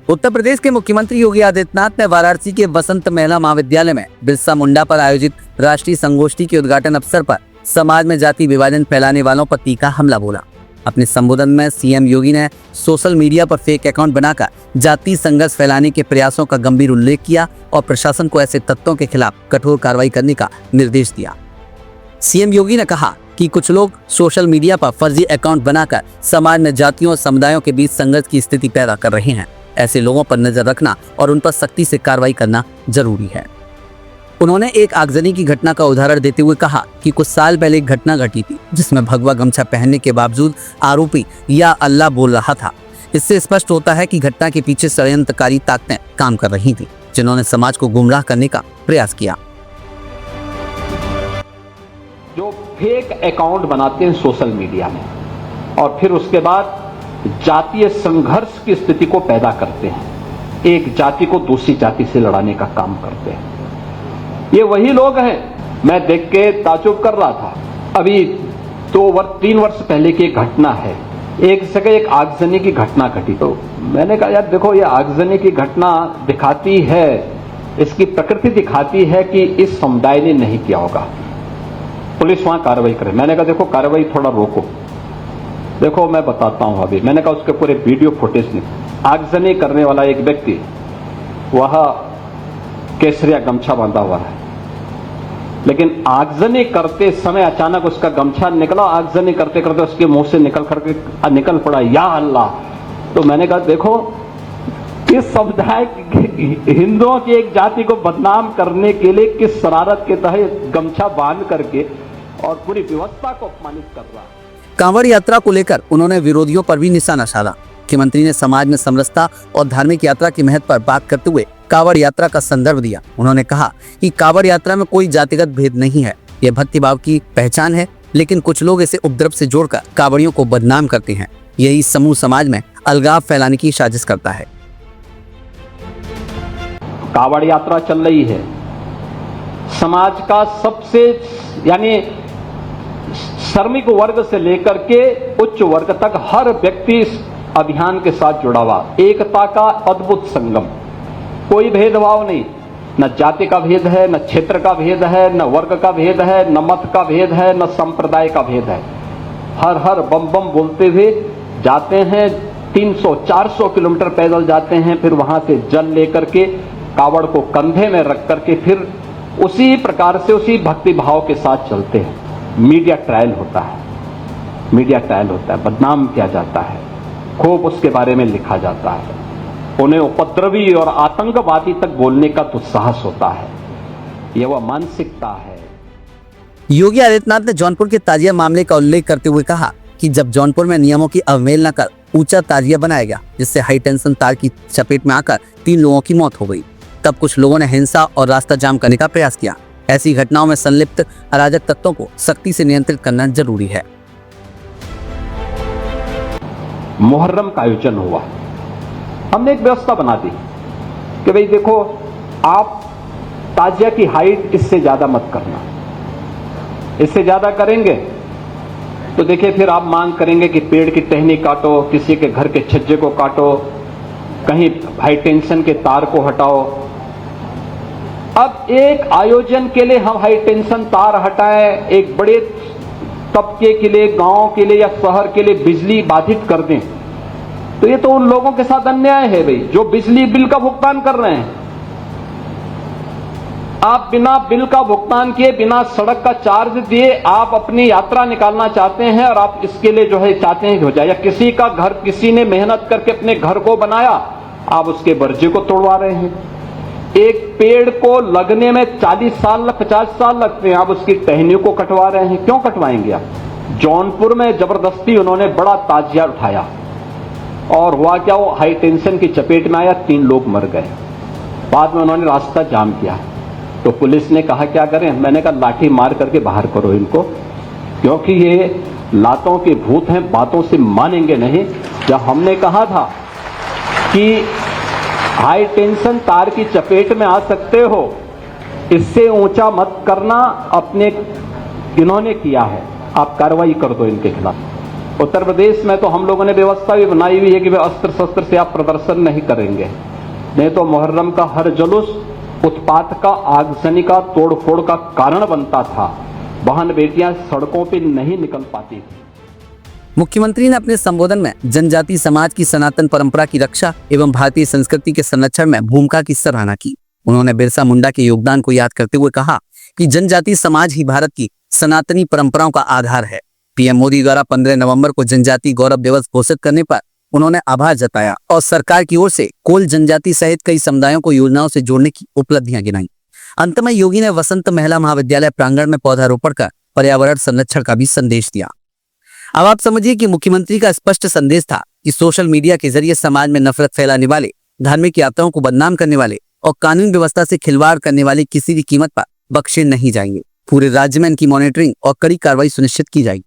उत्तर प्रदेश के मुख्यमंत्री योगी आदित्यनाथ ने वाराणसी के वसंत महिला महाविद्यालय में बिरसा मुंडा पर आयोजित राष्ट्रीय संगोष्ठी के उद्घाटन अवसर पर समाज में जाति विभाजन फैलाने वालों पर तीखा हमला बोला। अपने संबोधन में सीएम योगी ने सोशल मीडिया पर फेक अकाउंट बनाकर जाति संघर्ष फैलाने के प्रयासों का गंभीर उल्लेख किया और प्रशासन को ऐसे तत्वों के खिलाफ कठोर कार्रवाई करने का निर्देश दिया। सीएम योगी ने कहा कि कुछ लोग सोशल मीडिया पर फर्जी अकाउंट बनाकर समाज में जातियों और समुदायों के बीच संघर्ष की स्थिति पैदा कर रहे हैं। ऐसे लोगों पर नजर रखना और उन पर सख्ती से कार्रवाई करना जरूरी है। उन्होंने एक आगजनी की घटना का उदाहरण देते हुए कहा कि कुछ साल पहले एक घटना घटी थी जिसमें भगवा गमछा पहनने के बावजूद आरोपी या अल्लाह बोल रहा था। इससे स्पष्ट होता है कि घटना के पीछे षड्यंत्रकारी ताकतें काम कर रही थी जिन्होंने समाज को गुमराह करने का प्रयास किया। जो फेक अकाउंट बनाते हैं सोशल मीडिया में और फिर उसके बाद जातीय संघर्ष की स्थिति को पैदा करते हैं, एक जाति को दूसरी जाति से लड़ाने का काम करते हैं। ये वही लोग हैं। मैं देख के ताज्जुब कर रहा था। अभी 3 वर्ष पहले की एक घटना है, एक जगह एक आगजनी की घटना घटी। तो मैंने कहा यार देखो, ये आगजनी की घटना दिखाती है, इसकी प्रकृति दिखाती है कि इस समुदाय ने नहीं किया होगा। पुलिस वहां कार्रवाई करे। मैंने कहा देखो कार्रवाई थोड़ा रोको, देखो मैं बताता हूं। अभी मैंने कहा उसके पूरे वीडियो फुटेज नहीं। आगजनी करने वाला एक व्यक्ति वह केसरिया गमछा बांधा हुआ है, लेकिन आगजनी करते समय अचानक उसका गमछा निकला। आगजनी करते करते उसके मुंह से निकल पड़ा या अल्लाह। तो मैंने कहा देखो, इस समुदाय हिंदुओं की एक जाति को बदनाम करने के लिए किस शरारत के तहत गमछा बांध करके और पूरी व्यवस्था को अपमानित कर रहा है। कांवड़ यात्रा को लेकर उन्होंने विरोधियों पर भी निशाना साधा। मुख्यमंत्री ने समाज में समरसता और धार्मिक यात्रा के महत्व पर बात करते हुए कांवड़ यात्रा का संदर्भ दिया। उन्होंने कहा कि कांवड़ यात्रा में कोई जातिगत भेद नहीं है, यह भक्तिभाव की पहचान है, लेकिन कुछ लोग इसे उपद्रव से जोड़कर कांवड़ियों को बदनाम करते हैं। यही समूह समाज में अलगाव फैलाने की साजिश करता है। कांवड़ यात्रा चल रही है, समाज का सबसे यानी श्रमिक वर्ग से लेकर के उच्च वर्ग तक हर व्यक्ति इस अभियान के साथ जुड़ा हुआ। एकता का अद्भुत संगम, कोई भेदभाव नहीं, न जाति का भेद है, न क्षेत्र का भेद है, न वर्ग का भेद है, न मत का भेद है, न संप्रदाय का भेद है। हर हर बम बम बोलते हुए जाते हैं। 300-400 किलोमीटर पैदल जाते हैं, फिर वहां से जल लेकर के कावड़ को कंधे में रख करके फिर उसी प्रकार से उसी भक्ति भाव के साथ चलते हैं। मीडिया ट्रायल होता है, मीडिया ट्रायल होता है, बदनाम किया जाता है, खूब उसके बारे में लिखा जाता है, उन्हें उपद्रवी और आतंकवादी तक बोलने का दुस्साहस होता है। यह वह मानसिकता है। योगी आदित्यनाथ ने जौनपुर के ताजिया मामले का उल्लेख करते हुए कहा कि जब जौनपुर में नियमों की अवहेलना कर ऊंचा ताजिया बनाया गया जिससे हाई टेंशन तार की चपेट में आकर 3 लोगों की मौत हो गई, तब कुछ लोगों ने हिंसा और रास्ता जाम करने का प्रयास किया। ऐसी घटनाओं में संलिप्त अराजक तत्वों को सख्ती से नियंत्रित करना जरूरी है। मुहर्रम का आयोजन हुआ, हमने एक व्यवस्था बना दी कि भाई देखो, आप ताजिया की हाइट इससे ज्यादा मत करना, इससे ज्यादा करेंगे तो देखिए फिर आप मांग करेंगे कि पेड़ की टहनी काटो, किसी के घर के छज्जे को काटो, कहीं हाई टेंशन के तार को हटाओ। अब एक आयोजन के लिए हम हाई टेंशन तार हटाएं, एक बड़े तबके के लिए, गांव के लिए या शहर के लिए बिजली बाधित कर दें, तो ये तो उन लोगों के साथ अन्याय है भाई जो बिजली बिल का भुगतान कर रहे हैं। आप बिना बिल का भुगतान किए, बिना सड़क का चार्ज दिए आप अपनी यात्रा निकालना चाहते हैं और आप इसके लिए जो है चाहते हैं कि हो जाए। या किसी का घर, किसी ने मेहनत करके अपने घर को बनाया, आप उसके बर्जे को तोड़वा रहे हैं। एक पेड़ को लगने में 40 साल 50 साल लगते हैं, आप उसकी टहनियों को कटवा रहे हैं। क्यों कटवाएंगे आप? जौनपुर में जबरदस्ती उन्होंने बड़ा ताजिया उठाया और हुआ क्या, वो हाई टेंशन की चपेट में आया, 3 लोग मर गए। बाद में उन्होंने रास्ता जाम किया तो पुलिस ने कहा क्या करें? मैंने कहा लाठी मार करके बाहर करो इनको, क्योंकि ये लातों के भूत हैं, बातों से मानेंगे नहीं। जब हमने कहा था कि हाई टेंशन तार की चपेट में आ सकते हो, इससे ऊंचा मत करना, अपने इन्होंने किया है, आप कार्रवाई कर दो इनके खिलाफ। उत्तर प्रदेश में तो हम लोगों ने व्यवस्था भी बनाई हुई है कि वे अस्त्र शस्त्र से आप प्रदर्शन नहीं करेंगे, नहीं तो मुहर्रम का हर जुलूस उत्पात का, आगजनी का, तोड़फोड़ का कारण बनता था। बहन बेटियां सड़कों पर नहीं निकल पाती थी। मुख्यमंत्री ने अपने संबोधन में जनजाति समाज की सनातन परंपरा की रक्षा एवं भारतीय संस्कृति के संरक्षण में भूमिका की सराहना की। उन्होंने बिरसा मुंडा के योगदान को याद करते हुए कहा कि जनजाति समाज ही भारत की सनातनी परंपराओं का आधार है। पीएम मोदी द्वारा 15 नवंबर को जनजाति गौरव दिवस घोषित करने पर उन्होंने आभार जताया और सरकार की ओर से कोल जनजाति सहित कई समुदायों को योजनाओं से जोड़ने की उपलब्धियां गिनाई। अंत में योगी ने वसंत महिला महाविद्यालय प्रांगण में पौधारोपण कर पर्यावरण संरक्षण का भी संदेश दिया। अब आप समझिए कि मुख्यमंत्री का स्पष्ट संदेश था कि सोशल मीडिया के जरिए समाज में नफरत फैलाने वाले, धार्मिक यात्राओं को बदनाम करने वाले और कानून व्यवस्था से खिलवाड़ करने वाले किसी भी कीमत पर बख्शे नहीं जाएंगे। पूरे राज्य में इनकी मॉनिटरिंग और कड़ी कार्रवाई सुनिश्चित की जाएगी।